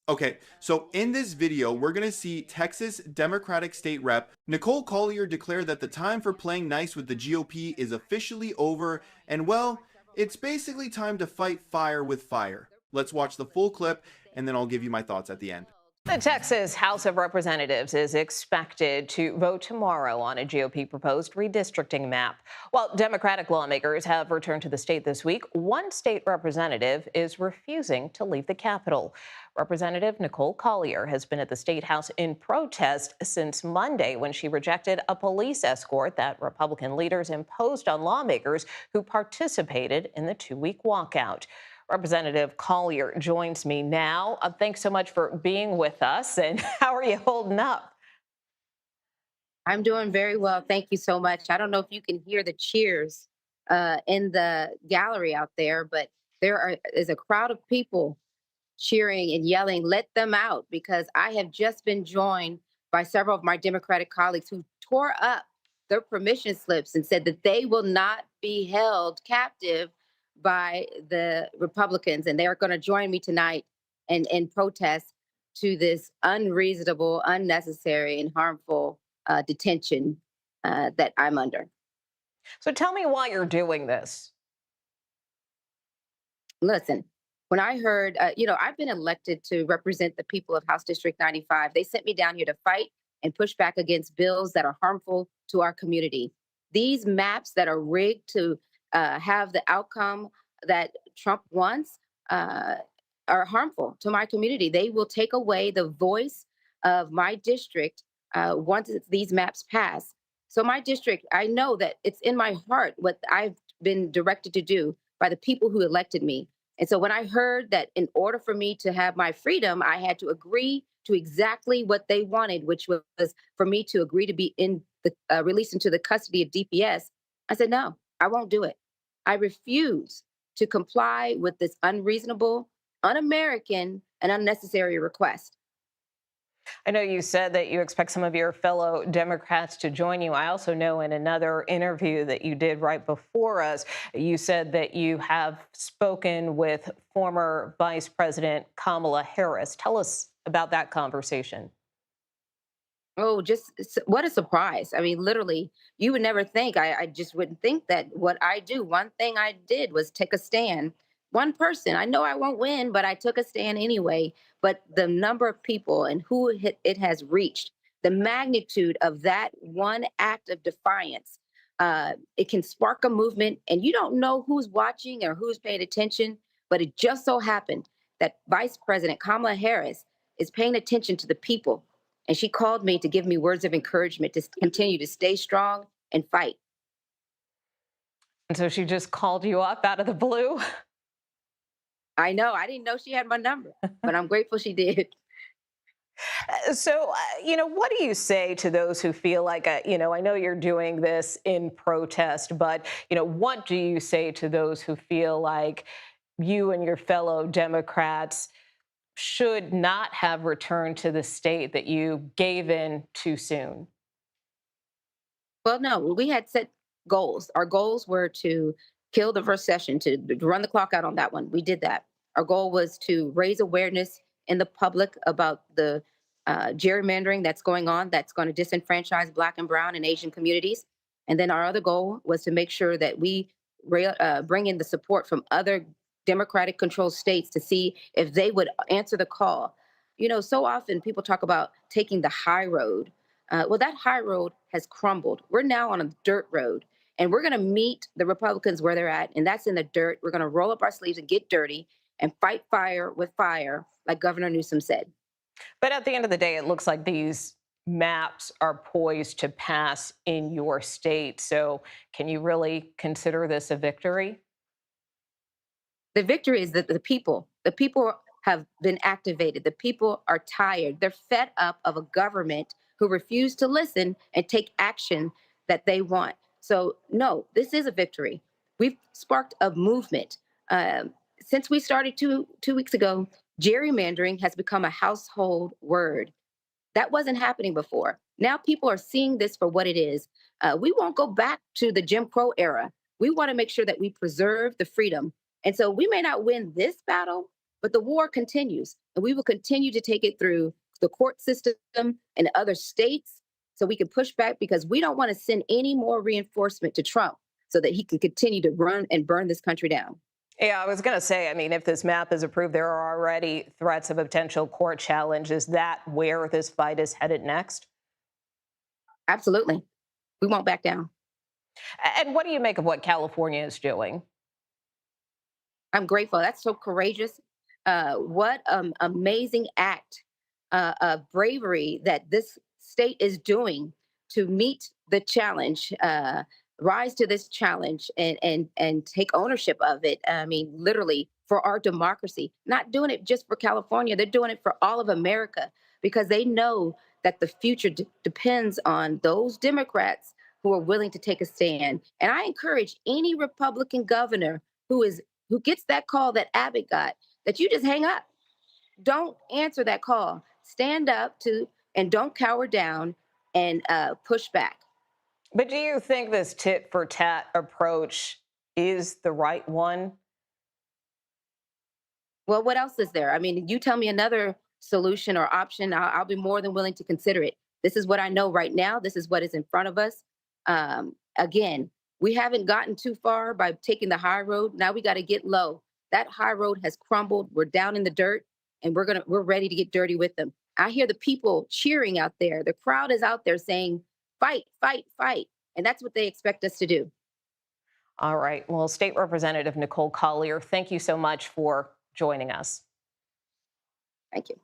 Okay, so in this video, we're going to see Texas Democratic State Rep Nicole Collier declare that the time for playing nice with the GOP is officially over, and well, it's basically time to fight fire with fire. Let's watch the full clip, and then I'll give you my thoughts at the end. The Texas House of Representatives is expected to vote tomorrow on a GOP proposed redistricting map. While Democratic lawmakers have returned to the state this week, one state representative is refusing to leave the Capitol. Representative Nicole Collier has been at the State House in protest since Monday when she rejected a police escort that Republican leaders imposed on lawmakers who participated in the two-week walkout. Representative Collier joins me now. Thanks so much for being with us. And how are you holding up? I'm doing very well. Thank you so much. I don't know if you can hear the cheers in the gallery out there, but is a crowd of people cheering and yelling, "Let them out," because I have just been joined by several of my Democratic colleagues who tore up their permission slips and said that they will not be held captive by the Republicans. And they are going to join me tonight in protest to this unreasonable, unnecessary, and harmful detention that I'm under. So tell me why you're doing this. Listen, when I heard, I've been elected to represent the people of House District 95. They sent me down here to fight and push back against bills that are harmful to our community. These maps that are rigged to have the outcome that Trump wants are harmful to my community. They will take away the voice of my district once these maps pass. So my district, I know that it's in my heart what I've been directed to do by the people who elected me. And so when I heard that in order for me to have my freedom, I had to agree to exactly what they wanted, which was for me to agree to be released into the custody of DPS, I said, no, I won't do it. I refuse to comply with this unreasonable, un-American, and unnecessary request. I know you said that you expect some of your fellow Democrats to join you. I also know in another interview that you did right before us, you said that you have spoken with former Vice President Kamala Harris. Tell us about that conversation. Oh, what a surprise. I mean, literally, you would never think, I just wouldn't think that what I do, one thing I did was take a stand. One person, I know I won't win, but I took a stand anyway. But the number of people and who it has reached, the magnitude of that one act of defiance, it can spark a movement, and you don't know who's watching or who's paying attention. But it just so happened that Vice President Kamala Harris is paying attention to the people, and she called me to give me words of encouragement to continue to stay strong and fight. And so she just called you up out of the blue? I know. I didn't know she had my number, but I'm grateful she did. So, what do you say to those who feel like, I know you're doing this in protest, but, what do you say to those who feel like you and your fellow Democrats should not have returned to the state, that you gave in too soon? Well, no, we had set goals. Our goals were to kill the first session, to run the clock out on that one. We did that. Our goal was to raise awareness in the public about the gerrymandering that's going on, that's going to disenfranchise Black and Brown and Asian communities. And then our other goal was to make sure that we bring in the support from other Democratic controlled states to see if they would answer the call. So often people talk about taking the high road. Well, that high road has crumbled. We're now on a dirt road, and we're going to meet the Republicans where they're at, and that's in the dirt. We're going to roll up our sleeves and get dirty and fight fire with fire, like Governor Newsom said. But at the end of the day, it looks like these maps are poised to pass in your state. So can you really consider this a victory? The victory is that the people have been activated. The people are tired. They're fed up of a government who refuse to listen and take action that they want. So, no, this is a victory. We've sparked a movement. Since we started two weeks ago, gerrymandering has become a household word. That wasn't happening before. Now people are seeing this for what it is. We won't go back to the Jim Crow era. We want to make sure that we preserve the freedom. And so we may not win this battle, But the war continues, and we will continue to take it through the court system and other states so we can push back because we don't want to send any more reinforcement to Trump so that he can continue to run and burn this country down. Yeah, I was going to say, I mean, if this map is approved, there are already threats of a potential court challenge. Is that where this fight is headed next? Absolutely. We won't back down. And what do you make of what California is doing? I'm grateful. That's so courageous. What amazing act of bravery that this state is doing to meet the challenge, rise to this challenge, and take ownership of it. I mean, literally for our democracy. Not doing it just for California; they're doing it for all of America because they know that the future depends on those Democrats who are willing to take a stand. And I encourage any Republican governor who gets that call that Abbott got, that you just hang up. Don't answer that call. Stand up to and don't cower down and push back. But do you think this tit for tat approach is the right one? Well, what else is there? I mean, you tell me another solution or option. I'll be more than willing to consider it. This is what I know right now. This is what is in front of us. Again, we haven't gotten too far by taking the high road. Now we got to get low. That high road has crumbled. We're down in the dirt, and we're ready to get dirty with them. I hear the people cheering out there. The crowd is out there saying, "Fight, fight, fight," and that's what they expect us to do. All right. Well, State Representative Nicole Collier, thank you so much for joining us. Thank you.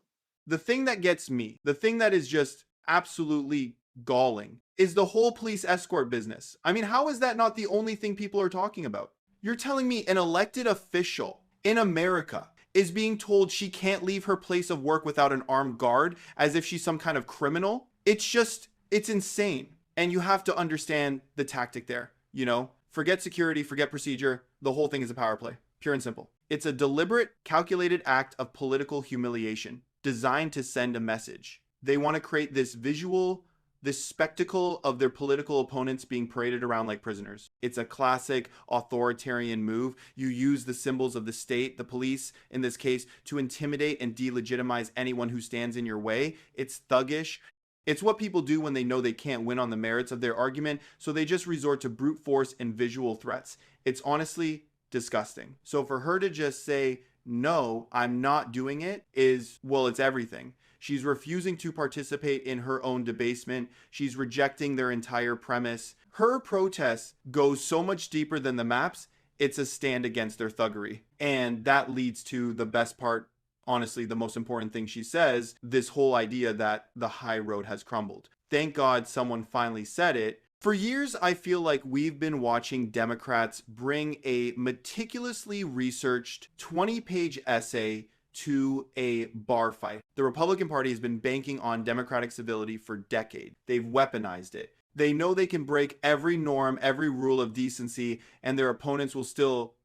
The thing that gets me, the thing that is just absolutely galling, is the whole police escort business. I mean, how is that not the only thing people are talking about? You're telling me an elected official in America is being told she can't leave her place of work without an armed guard as if she's some kind of criminal? It's insane. And you have to understand the tactic there, Forget security, forget procedure. The whole thing is a power play, pure and simple. It's a deliberate, calculated act of political humiliation designed to send a message. They want to create this visual, this spectacle of their political opponents being paraded around like prisoners. It's a classic authoritarian move. You use the symbols of the state, the police in this case, to intimidate and delegitimize anyone who stands in your way. It's thuggish. It's what people do when they know they can't win on the merits of their argument, so they just resort to brute force and visual threats. It's honestly disgusting. So for her to just say, "No, I'm not doing it," it's everything. She's refusing to participate in her own debasement. She's rejecting their entire premise. Her protest goes so much deeper than the maps. It's a stand against their thuggery. And that leads to the best part, honestly, the most important thing she says, this whole idea that the high road has crumbled. Thank God someone finally said it. For years, I feel like we've been watching Democrats bring a meticulously researched 20-page essay to a bar fight. The Republican Party has been banking on Democratic civility for decades. They've weaponized it. They know they can break every norm, every rule of decency, and their opponents will still,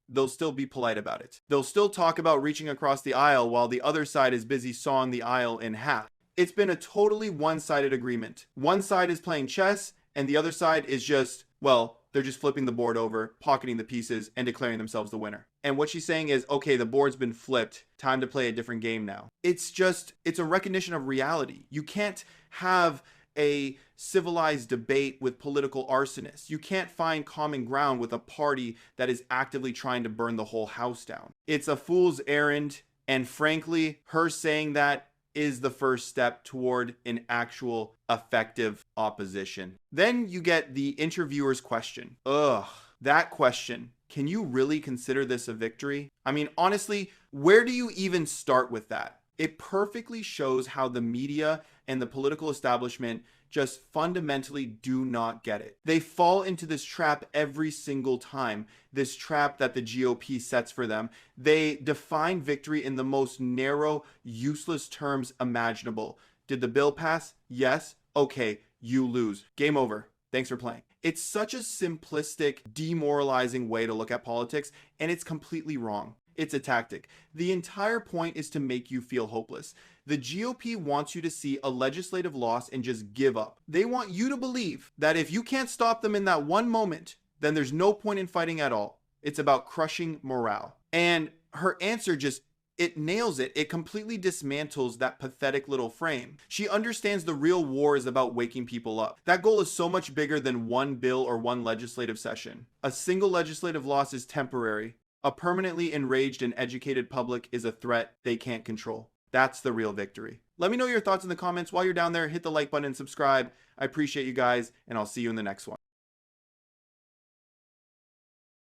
they'll still be polite about it. They'll still talk about reaching across the aisle while the other side is busy sawing the aisle in half. It's been a totally one-sided agreement. One side is playing chess, and the other side is just, they're just flipping the board over, pocketing the pieces, and declaring themselves the winner. And what she's saying is, okay, the board's been flipped. Time to play a different game now. It's a recognition of reality. You can't have a civilized debate with political arsonists. You can't find common ground with a party that is actively trying to burn the whole house down. It's a fool's errand, and frankly, her saying that is the first step toward an actual effective opposition. Then you get the interviewer's question. That question. Can you really consider this a victory? I mean, honestly, where do you even start with that? It perfectly shows how the media and the political establishment just fundamentally do not get it. They fall into this trap every single time, this trap that the GOP sets for them. They define victory in the most narrow, useless terms imaginable. Did the bill pass? Yes. Okay, you lose. Game over. Thanks for playing. It's such a simplistic, demoralizing way to look at politics, and it's completely wrong. It's a tactic. The entire point is to make you feel hopeless. The GOP wants you to see a legislative loss and just give up. They want you to believe that if you can't stop them in that one moment, then there's no point in fighting at all. It's about crushing morale. And her answer just it nails it. It completely dismantles that pathetic little frame. She understands the real war is about waking people up. That goal is so much bigger than one bill or one legislative session. A single legislative loss is temporary. A permanently enraged and educated public is a threat they can't control. That's the real victory. Let me know your thoughts in the comments. While you're down there, hit the like button and subscribe. I appreciate you guys, and I'll see you in the next one.